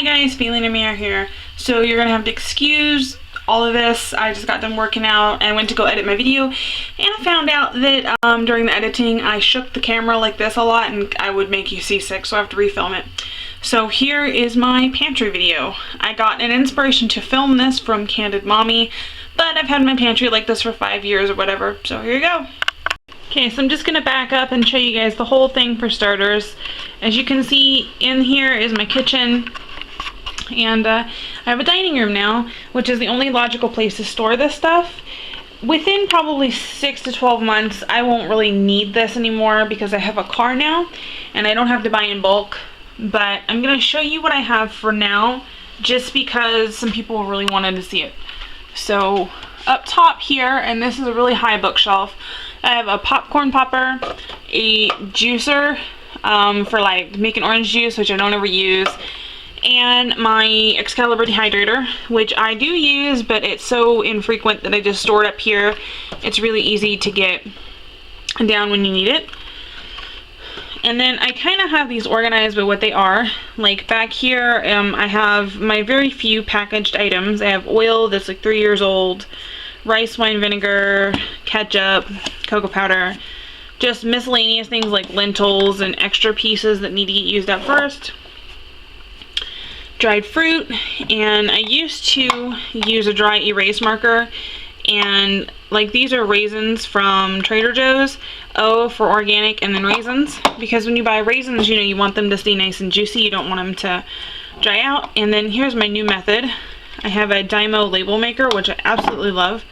Hi guys, Feeling Amir here. So you're gonna have to excuse all of this. I just got done working out and went to go edit my video, and I found out that during the editing I shook the camera like this a lot and I would make you seasick, so I have to refilm it. So here is my pantry video. I got an inspiration to film this from Candid Mommy, but I've had my pantry like this for 5 years or whatever, so here you go. Okay, so I'm just gonna back up and show you guys the whole thing for starters. As you can see, in here is my kitchen, and I have a dining room now, which is the only logical place to store this stuff. Within probably 6 to 12 months, I won't really need this anymore because I have a car now, and I don't have to buy in bulk. But I'm gonna show you what I have for now, just because some people really wanted to see it. So up top here, and this is a really high bookshelf, I have a popcorn popper, a juicer for like making orange juice, which I don't ever use, and my Excalibur dehydrator, which I do use, but it's so infrequent that I just store it up here. It's really easy to get down when you need it. And then I kind of have these organized by what they are. Like back here, I have my very few packaged items. I have oil that's like 3 years old, rice wine vinegar, ketchup, cocoa powder, just miscellaneous things like lentils and extra pieces that need to get used up first. Dried fruit, and I used to use a dry erase marker, and like these are raisins from Trader Joe's. O for organic, and then raisins, because when you buy raisins, you know, you want them to stay nice and juicy. You don't want them to dry out. And then here's my new method. I have a Dymo label maker, which I absolutely love,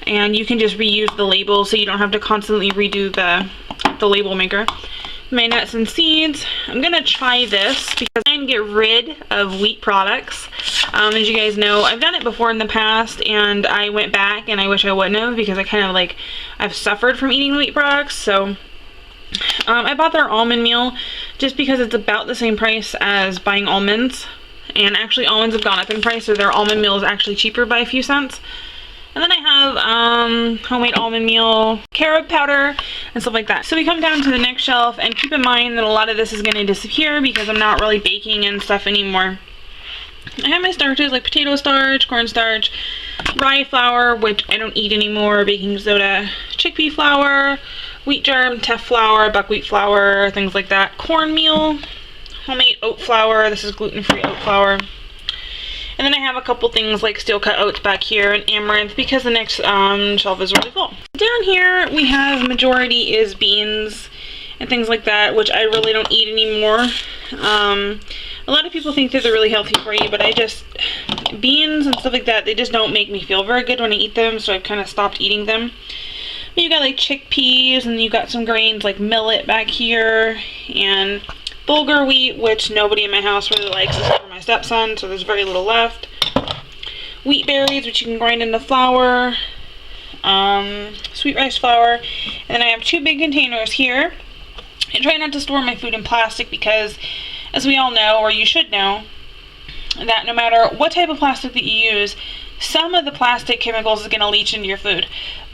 and you can just reuse the labels so you don't have to constantly redo the label maker. My nuts and seeds, I'm gonna try this because I can get rid of wheat products. As you guys know, I've done it before in the past, and I went back and I wish I wouldn't have, because I kind of like, I've suffered from eating wheat products. So I bought their almond meal just because it's about the same price as buying almonds, and actually almonds have gone up in price, so their almond meal is actually cheaper by a few cents. And then I have homemade almond meal, carob powder, and stuff like that. So we come down to the next shelf, and keep in mind that a lot of this is going to disappear because I'm not really baking and stuff anymore. I have my starches like potato starch, cornstarch, rye flour, which I don't eat anymore, baking soda, chickpea flour, wheat germ, teff flour, buckwheat flour, things like that, cornmeal, homemade oat flour. This is gluten-free oat flour. And then I have a couple things like steel cut oats back here and amaranth, because the next shelf is really full. Down here we have majority is beans and things like that, which I really don't eat anymore. A lot of people think that they're really healthy for you, but beans and stuff like that, they just don't make me feel very good when I eat them, so I've kind of stopped eating them. But you got like chickpeas, and you got some grains like millet back here, and bulgur wheat, which nobody in my house really likes except for my stepson, so there's very little left. Wheat berries, which you can grind into flour. Sweet rice flour. And then I have 2 big containers here. I try not to store my food in plastic because, as we all know, or you should know, that no matter what type of plastic that you use, some of the plastic chemicals is going to leach into your food.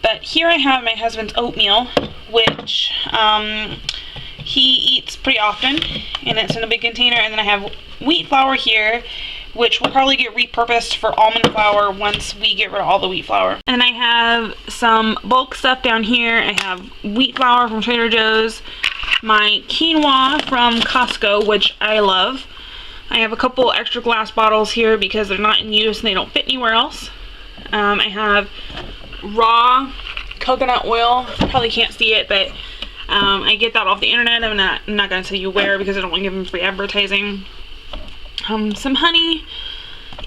But here I have my husband's oatmeal, which he eats pretty often, and it's in a big container. And then I have wheat flour here, which will probably get repurposed for almond flour once we get rid of all the wheat flour. And I have some bulk stuff down here. I have wheat flour from Trader Joe's, my quinoa from Costco, which I love. I have a couple extra glass bottles here because they're not in use and they don't fit anywhere else. I have raw coconut oil. Probably can't see it, but I get that off the internet. I'm not going to tell you where because I don't want to give them free advertising. Some honey,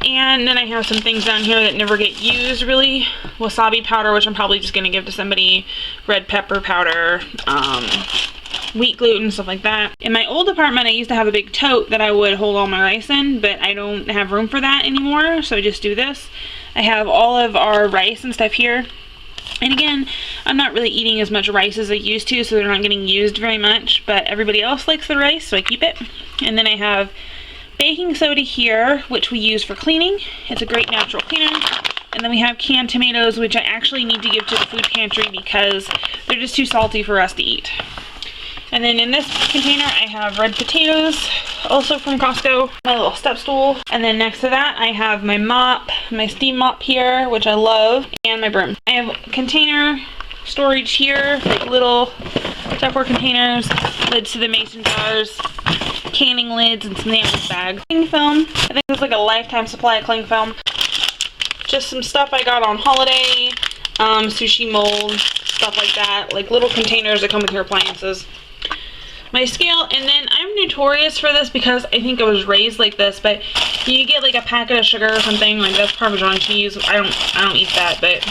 and then I have some things down here that never get used really. Wasabi powder, which I'm probably just going to give to somebody. Red pepper powder, wheat gluten, stuff like that. In my old apartment, I used to have a big tote that I would hold all my rice in, but I don't have room for that anymore, so I just do this. I have all of our rice and stuff here. And again, I'm not really eating as much rice as I used to, so they're not getting used very much, but everybody else likes the rice, so I keep it. And then I have baking soda here, which we use for cleaning. It's a great natural cleaner. And then we have canned tomatoes, which I actually need to give to the food pantry because they're just too salty for us to eat. And then in this container I have red potatoes, also from Costco, my little step stool. And then next to that I have my mop, my steam mop here, which I love, and my broom. I have container storage here, like little Tupperware containers, lids to the mason jars, canning lids, and some nails bags. Cling film, I think there's like a lifetime supply of cling film. Just some stuff I got on holiday, sushi mold, stuff like that, like little containers that come with your appliances. My scale, and then I'm notorious for this because I think I was raised like this, but you get like a packet of sugar or something, like that's Parmesan cheese. I don't eat that, but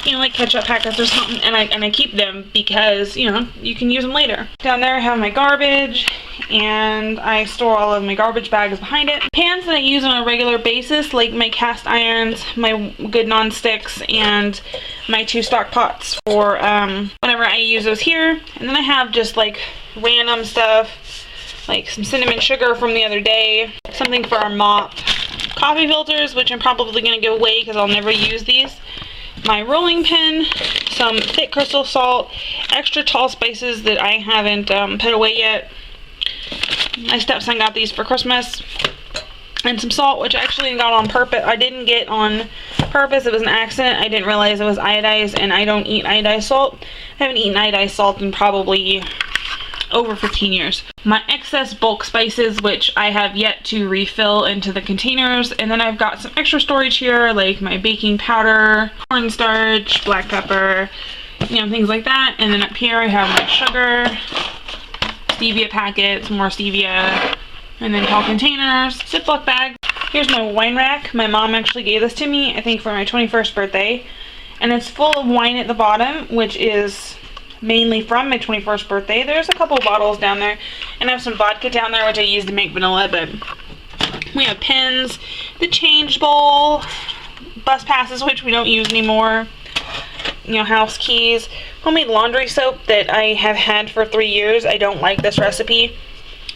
you know, like ketchup packets or something, and I keep them because, you know, you can use them later. Down there I have my garbage, and I store all of my garbage bags behind it. Pans that I use on a regular basis, like my cast irons, my good non-sticks, and my 2 stock pots for whenever I use those here. And then I have just like random stuff, like some cinnamon sugar from the other day, something for our mop, coffee filters, which I'm probably going to give away because I'll never use these, my rolling pin, some thick crystal salt, extra tall spices that I haven't put away yet. My stepson got these for Christmas, and some salt, which I actually got on purpose. I didn't get on purpose, it was an accident. I didn't realize it was iodized, and I don't eat iodized salt. I haven't eaten iodized salt in probably over 15 years. My excess bulk spices, which I have yet to refill into the containers, and then I've got some extra storage here, like my baking powder, cornstarch, black pepper, you know, things like that. And then up here I have my sugar, stevia packets, more stevia, and then tall containers, Ziploc bag. Here's my wine rack. My mom actually gave this to me, I think for my 21st birthday, and it's full of wine at the bottom, which is mainly from my 21st birthday. There's a couple bottles down there, and I have some vodka down there, which I use to make vanilla. But we have pens, the change bowl, bus passes, which we don't use anymore, you know, house keys, homemade laundry soap that I have had for 3 years. I don't like this recipe.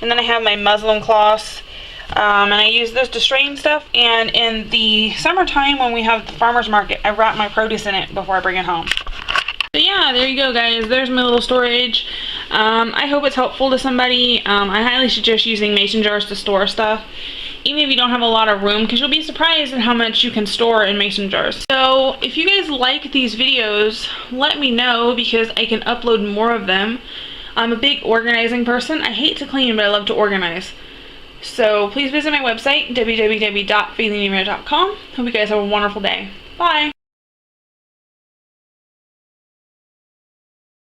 And then I have my muslin cloths, and I use those to strain stuff. And in the summertime when we have the farmer's market, I wrap my produce in it before I bring it home. So yeah, there you go guys, there's my little storage. I hope it's helpful to somebody. I highly suggest using mason jars to store stuff, even if you don't have a lot of room, because you'll be surprised at how much you can store in mason jars. So if you guys like these videos, let me know, because I can upload more of them. I'm a big organizing person. I hate to clean, but I love to organize. So please visit my website, www.faithandnemo.com. Hope you guys have a wonderful day. Bye!